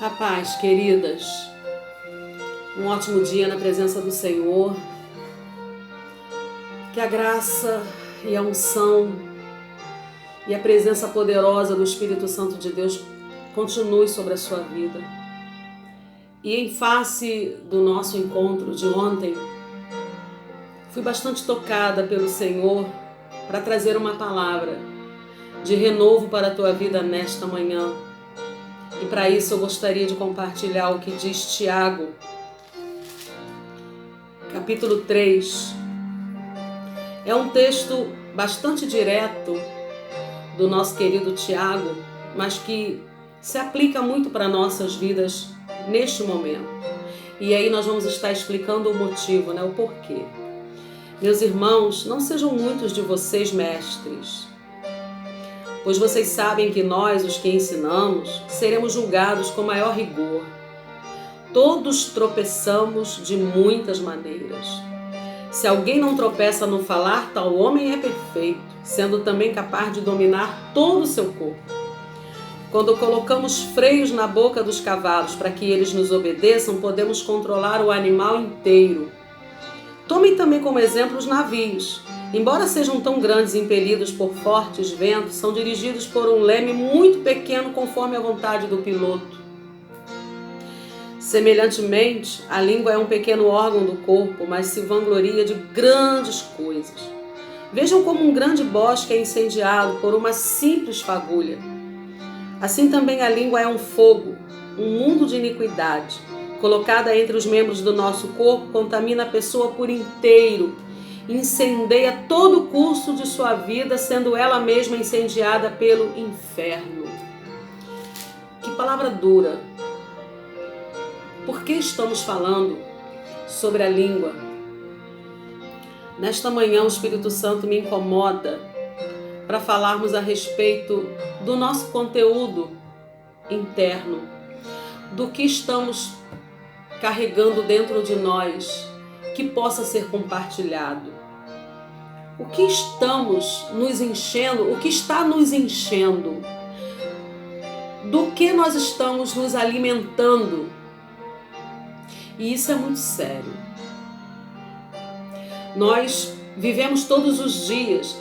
A paz, queridas. Um ótimo dia na presença do Senhor. Que a graça e a unção e a presença poderosa do Espírito Santo de Deus continue sobre a sua vida. E em face do nosso encontro de ontem, fui bastante tocada pelo Senhor para trazer uma palavra de renovo para a tua vida nesta manhã. E para isso eu gostaria de compartilhar o que diz Tiago, capítulo 3. É um texto bastante direto do nosso querido Tiago, mas que se aplica muito para nossas vidas neste momento. E aí nós vamos estar explicando o motivo, o porquê. Meus irmãos, não sejam muitos de vocês mestres, pois vocês sabem que nós, os que ensinamos, seremos julgados com maior rigor. Todos tropeçamos de muitas maneiras. Se alguém não tropeça no falar, tal homem é perfeito, sendo também capaz de dominar todo o seu corpo. Quando colocamos freios na boca dos cavalos para que eles nos obedeçam, podemos controlar o animal inteiro. Tomem também como exemplo os navios. Embora sejam tão grandes e impelidos por fortes ventos, são dirigidos por um leme muito pequeno conforme a vontade do piloto. Semelhantemente, a língua é um pequeno órgão do corpo, mas se vangloria de grandes coisas. Vejam como um grande bosque é incendiado por uma simples fagulha. Assim também a língua é um fogo, um mundo de iniquidade. Colocada entre os membros do nosso corpo, contamina a pessoa por inteiro, incendeia todo o curso de sua vida, sendo ela mesma incendiada pelo inferno. Que palavra dura! Por que estamos falando sobre a língua? Nesta manhã o Espírito Santo me incomoda para falarmos a respeito do nosso conteúdo interno, do que estamos carregando dentro de nós, que possa ser compartilhado. O que estamos nos enchendo, o que está nos enchendo, do que nós estamos nos alimentando. E isso é muito sério. Nós vivemos todos os dias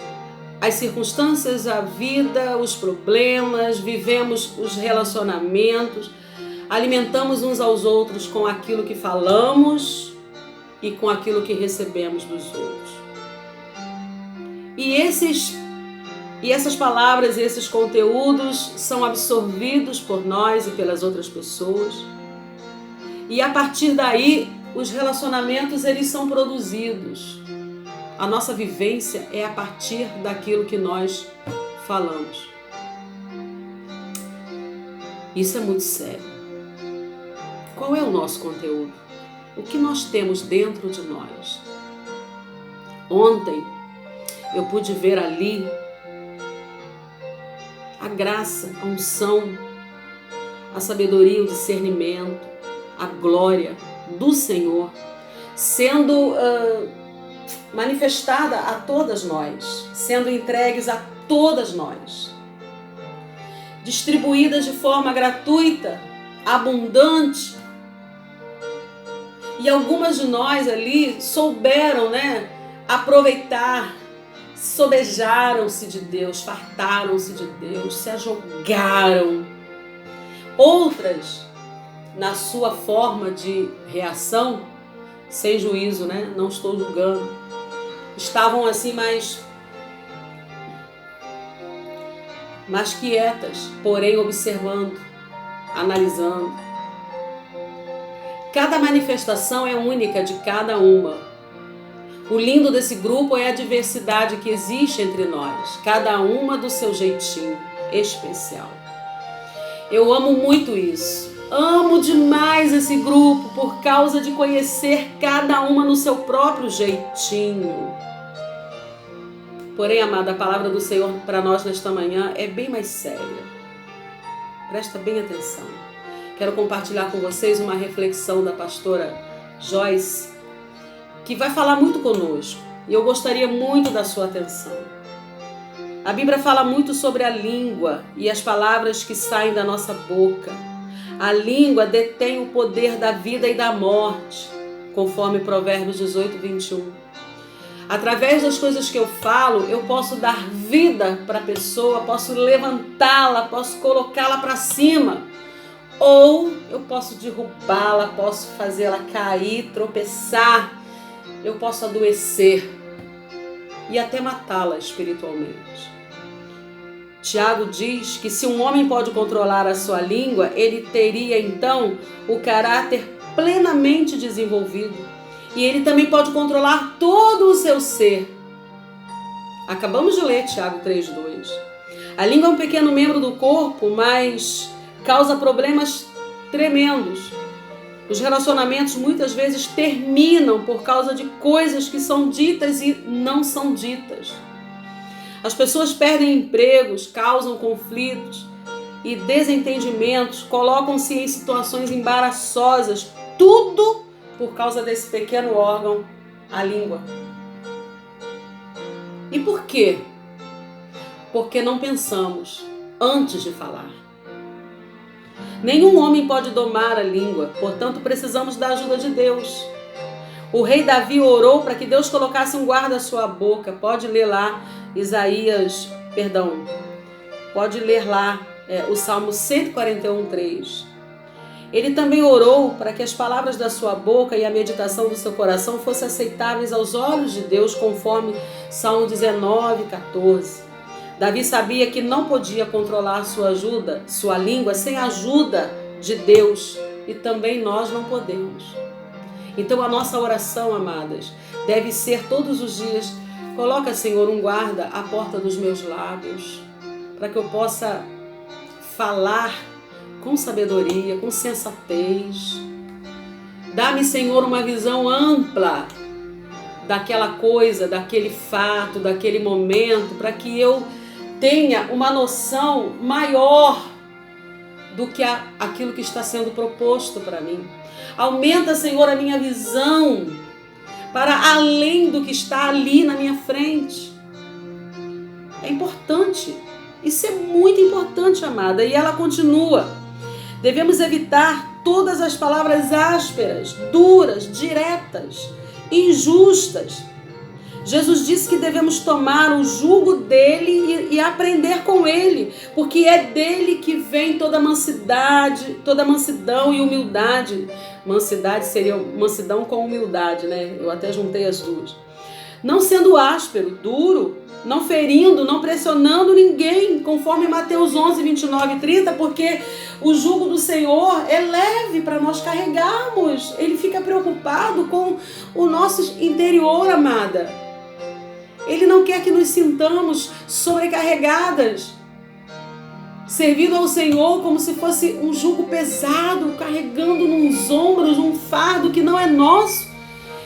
as circunstâncias, a vida, os problemas, vivemos os relacionamentos, alimentamos uns aos outros com aquilo que falamos e com aquilo que recebemos dos outros. E essas palavras e esses conteúdos são absorvidos por nós e pelas outras pessoas. E a partir daí, os relacionamentos eles são produzidos. A nossa vivência é a partir daquilo que nós falamos. Isso é muito sério. Qual é o nosso conteúdo? O que nós temos dentro de nós? Ontem eu pude ver ali a graça, a unção, a sabedoria, o discernimento, a glória do Senhor sendo manifestada a todas nós, sendo entregues a todas nós, distribuídas de forma gratuita, abundante. E algumas de nós ali souberam, aproveitar, sobejaram-se de Deus, fartaram-se de Deus, se ajogaram. Outras, na sua forma de reação, sem juízo, não estou julgando, estavam assim mais quietas, porém observando, analisando. Cada manifestação é única de cada uma. O lindo desse grupo é a diversidade que existe entre nós, cada uma do seu jeitinho especial. Eu amo muito isso. Amo demais esse grupo por causa de conhecer cada uma no seu próprio jeitinho. Porém, amada, a palavra do Senhor para nós nesta manhã é bem mais séria. Presta bem atenção. Quero compartilhar com vocês uma reflexão da pastora Joyce, que vai falar muito conosco. E eu gostaria muito da sua atenção. A Bíblia fala muito sobre a língua e as palavras que saem da nossa boca. A língua detém o poder da vida e da morte, conforme Provérbios 18, 21. Através das coisas que eu falo, eu posso dar vida para a pessoa, posso levantá-la, posso colocá-la para cima. Ou eu posso derrubá-la, posso fazê-la cair, tropeçar, eu posso adoecer e até matá-la espiritualmente. Tiago diz que se um homem pode controlar a sua língua, ele teria então o caráter plenamente desenvolvido. E ele também pode controlar todo o seu ser. Acabamos de ler Tiago 3,2. A língua é um pequeno membro do corpo, mas causa problemas tremendos. Os relacionamentos muitas vezes terminam por causa de coisas que são ditas e não são ditas. As pessoas perdem empregos, causam conflitos e desentendimentos, colocam-se em situações embaraçosas, tudo por causa desse pequeno órgão, a língua. E por quê? Porque não pensamos antes de falar. Nenhum homem pode domar a língua, portanto precisamos da ajuda de Deus. O rei Davi orou para que Deus colocasse um guarda à sua boca. Pode ler lá o Salmo 141:3. Ele também orou para que as palavras da sua boca e a meditação do seu coração fossem aceitáveis aos olhos de Deus, conforme Salmo 19:14. Davi sabia que não podia controlar sua língua, sem a ajuda de Deus, e também nós não podemos. Então a nossa oração, amadas, deve ser todos os dias: coloca, Senhor, um guarda à porta dos meus lábios, para que eu possa falar com sabedoria, com sensatez. Dá-me, Senhor, uma visão ampla daquela coisa, daquele fato, daquele momento, para que eu tenha uma noção maior do que aquilo que está sendo proposto para mim. Aumenta, Senhor, a minha visão para além do que está ali na minha frente. É importante. Isso é muito importante, amada. E ela continua: devemos evitar todas as palavras ásperas, duras, diretas, injustas. Jesus disse que devemos tomar o jugo dele e aprender com ele, porque é dele que vem toda a mansidão e humildade. Mansidade seria mansidão com humildade, né? Eu até juntei as duas. Não sendo áspero, duro, não ferindo, não pressionando ninguém, conforme Mateus 11, 29 e 30, porque o jugo do Senhor é leve para nós carregarmos. Ele fica preocupado com o nosso interior, amada. Ele não quer que nos sintamos sobrecarregadas, servindo ao Senhor como se fosse um jugo pesado, carregando nos ombros um fardo que não é nosso,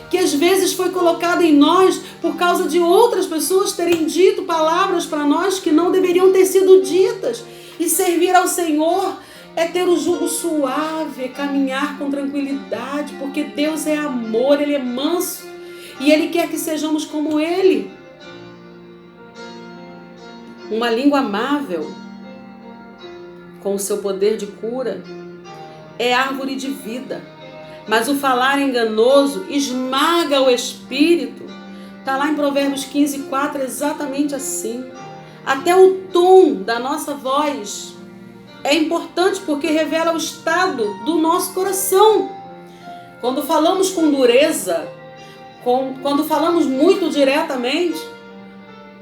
que às vezes foi colocado em nós por causa de outras pessoas terem dito palavras para nós que não deveriam ter sido ditas. E servir ao Senhor é ter o jugo suave, é caminhar com tranquilidade, porque Deus é amor, Ele é manso e Ele quer que sejamos como Ele. Uma língua amável, com o seu poder de cura, é árvore de vida. Mas o falar enganoso esmaga o espírito. Está lá em Provérbios 15:4, exatamente assim. Até o tom da nossa voz é importante, porque revela o estado do nosso coração. Quando falamos com dureza, quando falamos muito diretamente,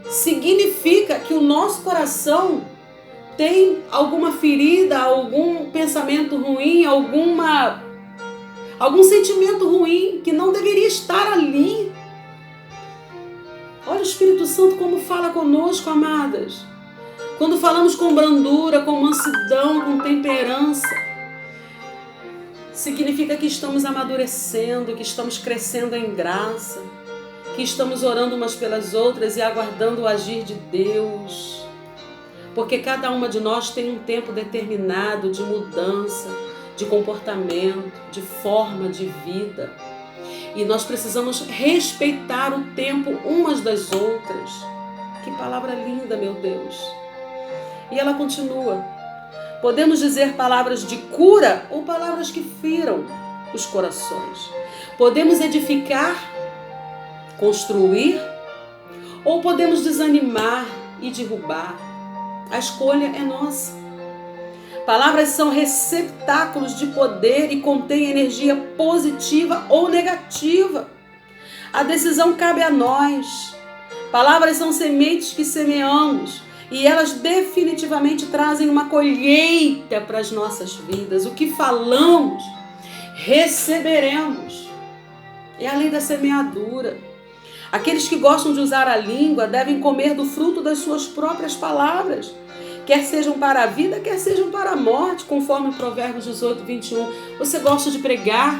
significa que o nosso coração tem alguma ferida, algum pensamento ruim, algum sentimento ruim que não deveria estar ali. Olha o Espírito Santo como fala conosco, amadas. Quando falamos com brandura, com mansidão, com temperança, significa que estamos amadurecendo, que estamos crescendo em graça, que estamos orando umas pelas outras e aguardando o agir de Deus. Porque cada uma de nós tem um tempo determinado de mudança, de comportamento, de forma de vida. E nós precisamos respeitar o tempo umas das outras. Que palavra linda, meu Deus. E ela continua: Podemos dizer palavras de cura ou palavras que firam os corações. Podemos edificar, construir, ou podemos desanimar e derrubar. A escolha é nossa. Palavras são receptáculos de poder e contêm energia positiva ou negativa. A decisão cabe a nós. Palavras são sementes que semeamos e elas definitivamente trazem uma colheita para as nossas vidas. O que falamos, receberemos. É a lei da semeadura. Aqueles que gostam de usar a língua devem comer do fruto das suas próprias palavras, quer sejam para a vida, quer sejam para a morte, conforme Provérbios 18, 21. Você gosta de pregar?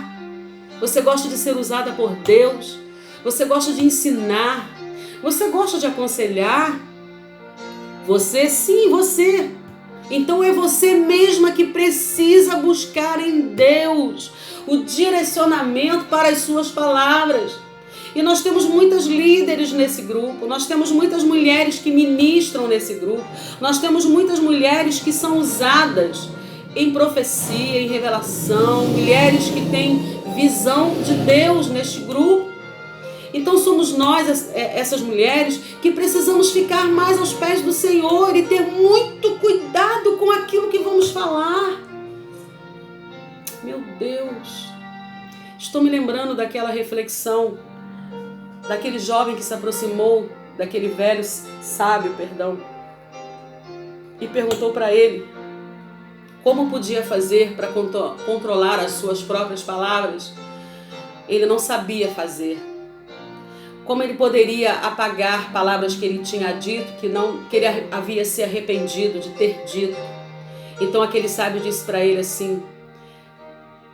Você gosta de ser usada por Deus? Você gosta de ensinar? Você gosta de aconselhar? Você, sim, você. Então é você mesma que precisa buscar em Deus o direcionamento para as suas palavras. E nós temos muitas líderes nesse grupo, nós temos muitas mulheres que ministram nesse grupo, nós temos muitas mulheres que são usadas em profecia, em revelação, mulheres que têm visão de Deus neste grupo. Então somos nós, essas mulheres, que precisamos ficar mais aos pés do Senhor e ter muito cuidado com aquilo que vamos falar. Meu Deus, estou me lembrando daquela reflexão, daquele jovem que se aproximou daquele velho sábio, e perguntou para ele como podia fazer para controlar as suas próprias palavras. Ele não sabia fazer. Como ele poderia apagar palavras que ele tinha dito, que ele havia se arrependido de ter dito. Então aquele sábio disse para ele assim: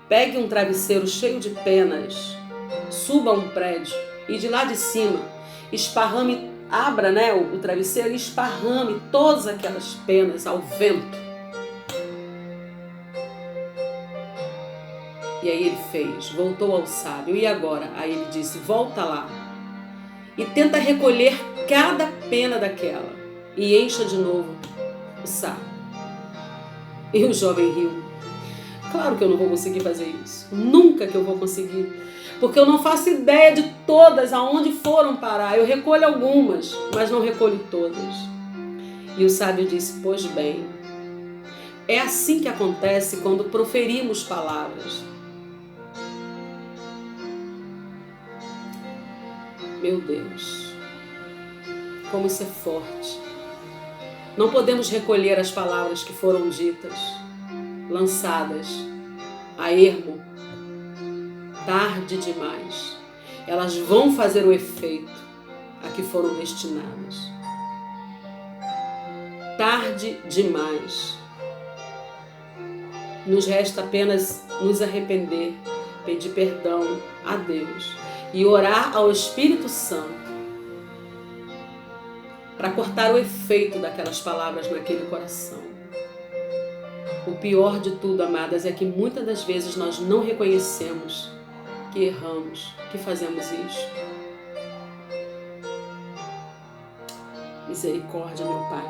pegue um travesseiro cheio de penas, suba a um prédio e de lá de cima esparrame, abra o travesseiro e esparrame todas aquelas penas ao vento. E aí ele fez, voltou ao sábio. E agora? Aí ele disse: volta lá e tenta recolher cada pena daquela e encha de novo o saco. E o jovem riu. Claro que eu não vou conseguir fazer isso. Nunca que eu vou conseguir. Porque eu não faço ideia de todas aonde foram parar. Eu recolho algumas, mas não recolho todas. E o sábio disse: pois bem, é assim que acontece quando proferimos palavras. Meu Deus, como isso é forte. Não podemos recolher as palavras que foram ditas, lançadas a ermo, tarde demais. Elas vão fazer o efeito a que foram destinadas. Tarde demais. Nos resta apenas nos arrepender, pedir perdão a Deus e orar ao Espírito Santo para cortar o efeito daquelas palavras naquele coração. O pior de tudo, amadas, é que muitas das vezes nós não reconhecemos que erramos, que fazemos isso. Misericórdia, meu Pai.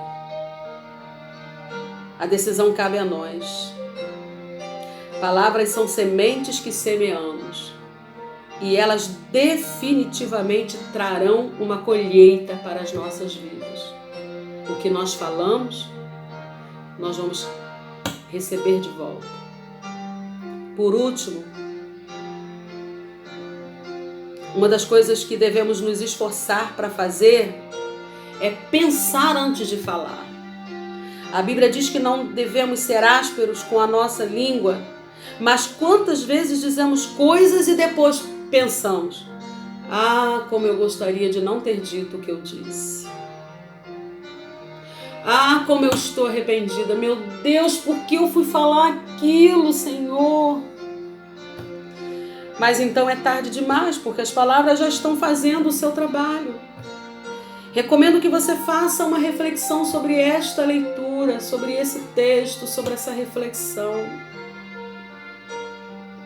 A decisão cabe a nós. Palavras são sementes que semeamos. E elas definitivamente trarão uma colheita para as nossas vidas. O que nós falamos, nós vamos receber de volta. Por último, uma das coisas que devemos nos esforçar para fazer é pensar antes de falar. A Bíblia diz que não devemos ser ásperos com a nossa língua, mas quantas vezes dizemos coisas e depois pensamos: ah, como eu gostaria de não ter dito o que eu disse. Ah, como eu estou arrependida. Meu Deus, por que eu fui falar aquilo, Senhor? Mas então é tarde demais, porque as palavras já estão fazendo o seu trabalho. Recomendo que você faça uma reflexão sobre esta leitura, sobre esse texto, sobre essa reflexão.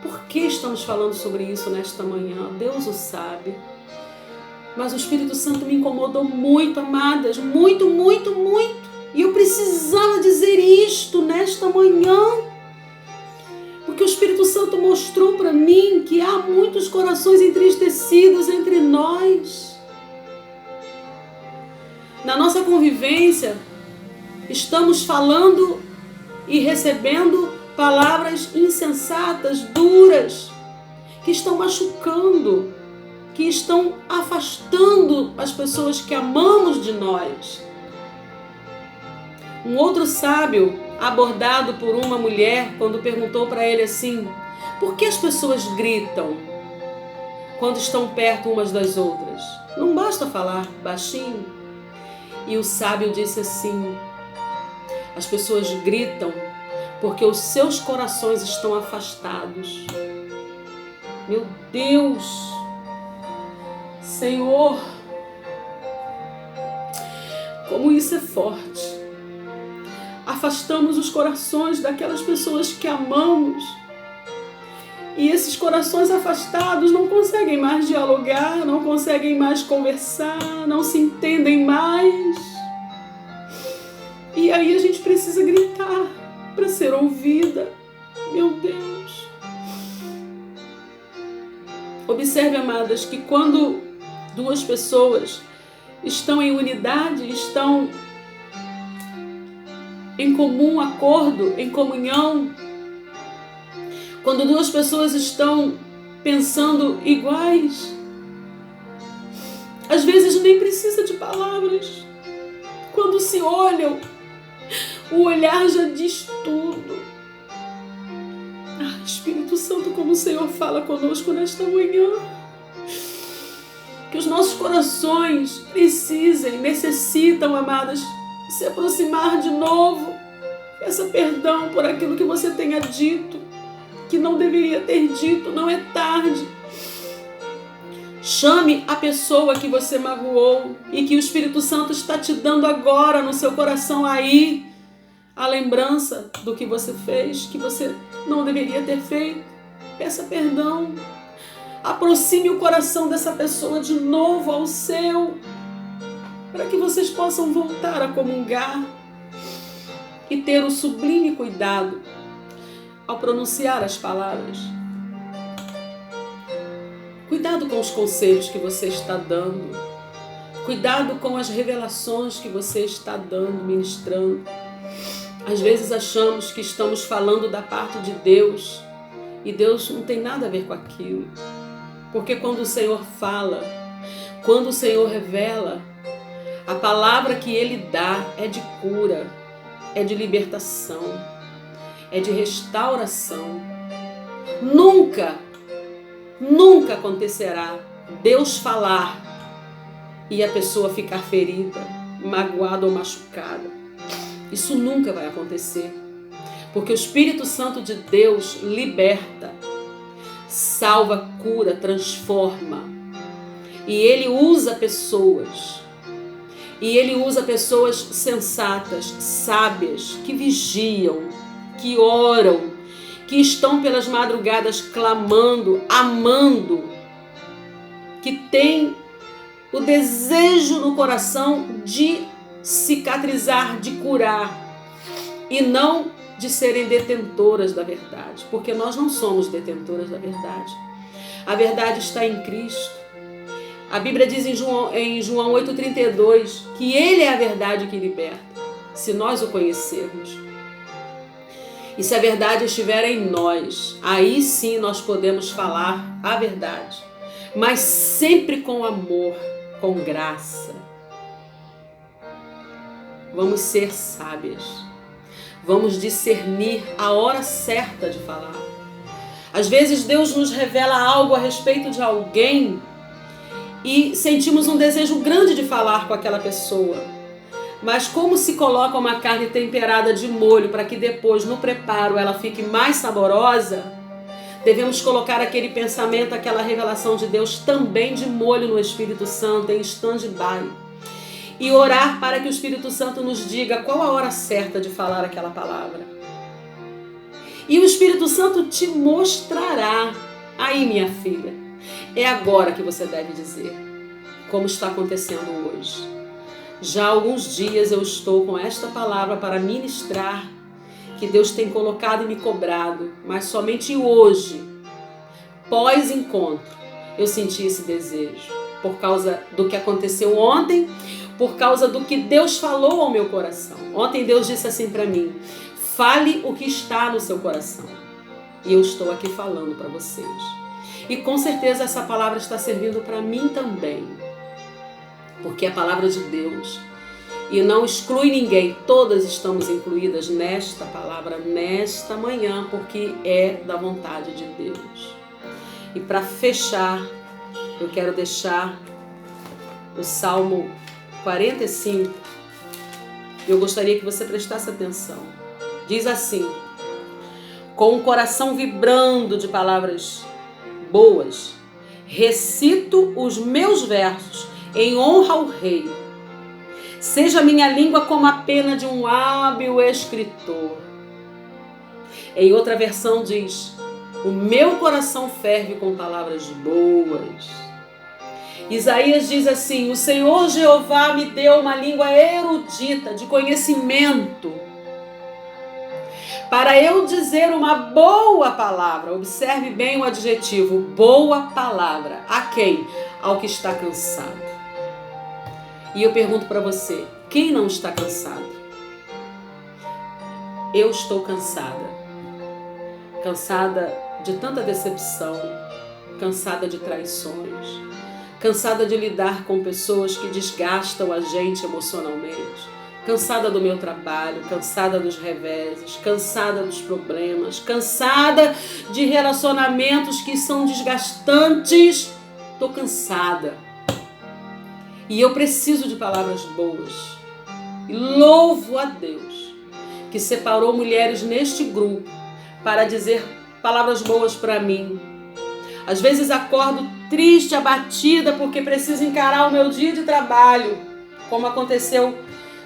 Por que estamos falando sobre isso nesta manhã? Deus o sabe. Mas o Espírito Santo me incomodou muito, amadas. Muito, muito, muito. E eu precisava dizer isto nesta manhã, porque o Espírito Santo mostrou para mim que há muitos corações entristecidos entre nós. Na nossa convivência, estamos falando e recebendo palavras insensatas, duras, que estão machucando, que estão afastando as pessoas que amamos de nós. Um outro sábio, abordado por uma mulher, quando perguntou para ele assim: por que as pessoas gritam quando estão perto umas das outras? Não basta falar baixinho? E o sábio disse assim: as pessoas gritam porque os seus corações estão afastados. Meu Deus, Senhor, como isso é forte. Afastamos os corações daquelas pessoas que amamos. E esses corações afastados não conseguem mais dialogar, não conseguem mais conversar, não se entendem mais. E aí a gente precisa gritar para ser ouvida. Meu Deus. Observe, amadas, que quando duas pessoas estão em unidade, estão em comum acordo, em comunhão, quando duas pessoas estão pensando iguais, às vezes nem precisa de palavras. Quando se olham, o olhar já diz tudo. Espírito Santo, como o Senhor fala conosco nesta manhã. Que os nossos corações necessitam, amadas, se aproximar de novo. Peça perdão por aquilo que você tenha dito, que não deveria ter dito, não é tarde. Chame a pessoa que você magoou e que o Espírito Santo está te dando agora no seu coração aí a lembrança do que você fez, que você não deveria ter feito. Peça perdão. Aproxime o coração dessa pessoa de novo ao seu, para que vocês possam voltar a comungar e ter o sublime cuidado ao pronunciar as palavras. Cuidado com os conselhos que você está dando. Cuidado com as revelações que você está dando, ministrando. Às vezes achamos que estamos falando da parte de Deus e Deus não tem nada a ver com aquilo. Porque quando o Senhor fala, quando o Senhor revela, a palavra que Ele dá é de cura, é de libertação, é de restauração. Nunca acontecerá Deus falar e a pessoa ficar ferida, magoada ou machucada. Isso nunca vai acontecer. Porque o Espírito Santo de Deus liberta, salva, cura, transforma. E Ele usa pessoas. E Ele usa pessoas sensatas, sábias, que vigiam, que oram, que estão pelas madrugadas clamando, amando, que têm o desejo no coração de cicatrizar, de curar, e não de serem detentoras da verdade, porque nós não somos detentoras da verdade. A verdade está em Cristo. A Bíblia diz em João 8,32 que Ele é a verdade que liberta, se nós o conhecermos. E se a verdade estiver em nós, aí sim nós podemos falar a verdade, mas sempre com amor, com graça. Vamos ser sábias. Vamos discernir a hora certa de falar. Às vezes Deus nos revela algo a respeito de alguém e sentimos um desejo grande de falar com aquela pessoa. Mas como se coloca uma carne temperada de molho para que depois, no preparo, ela fique mais saborosa, devemos colocar aquele pensamento, aquela revelação de Deus também de molho no Espírito Santo, em stand-by. E orar para que o Espírito Santo nos diga qual a hora certa de falar aquela palavra. E o Espírito Santo te mostrará. Aí, minha filha, é agora que você deve dizer, como está acontecendo hoje. Já há alguns dias eu estou com esta palavra para ministrar, que Deus tem colocado e me cobrado, mas somente hoje, pós-encontro, eu senti esse desejo, por causa do que aconteceu ontem, por causa do que Deus falou ao meu coração. Ontem Deus disse assim para mim: fale o que está no seu coração. E eu estou aqui falando para vocês. E com certeza essa palavra está servindo para mim também, porque é a palavra de Deus. E não exclui ninguém, todas estamos incluídas nesta palavra, nesta manhã, porque é da vontade de Deus. E para fechar, eu quero deixar o Salmo 45. Eu gostaria que você prestasse atenção. Diz assim: com o coração vibrando de palavras boas, recito os meus versos em honra ao Rei. Seja minha língua como a pena de um hábil escritor. Em outra versão diz: o meu coração ferve com palavras boas. Isaías diz assim: o Senhor Jeová me deu uma língua erudita, de conhecimento, para eu dizer uma boa palavra. Observe bem o adjetivo, boa palavra. A quem? Ao que está cansado. E eu pergunto para você, quem não está cansado? Eu estou cansada. Cansada de tanta decepção, cansada de traições, cansada de lidar com pessoas que desgastam a gente emocionalmente, cansada do meu trabalho, cansada dos reveses, cansada dos problemas, cansada de relacionamentos que são desgastantes. Estou cansada. E eu preciso de palavras boas. E louvo a Deus que separou mulheres neste grupo para dizer palavras boas para mim. Às vezes acordo triste, abatida, porque preciso encarar o meu dia de trabalho, como aconteceu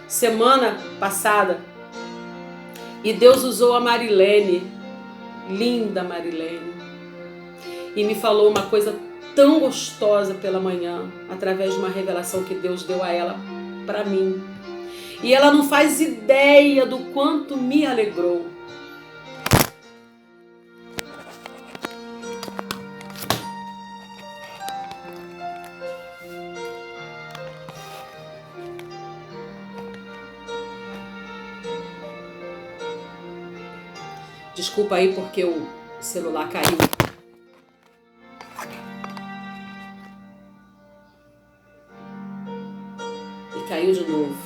semana passada. E Deus usou a Marilene, linda Marilene, e me falou uma coisa tão gostosa pela manhã, através de uma revelação que Deus deu a ela para mim. E ela não faz ideia do quanto me alegrou. Desculpa aí porque o celular caiu. E caiu de novo.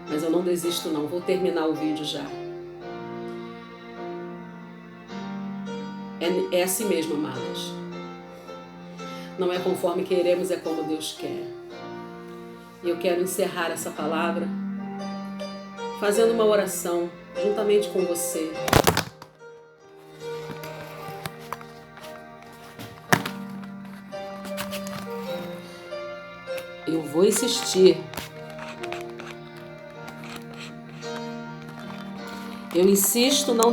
Mas eu não desisto não, vou terminar o vídeo já. É assim mesmo, amados. Não é conforme queremos, é como Deus quer. E eu quero encerrar essa palavra fazendo uma oração juntamente com você. Eu vou insistir. Eu insisto, não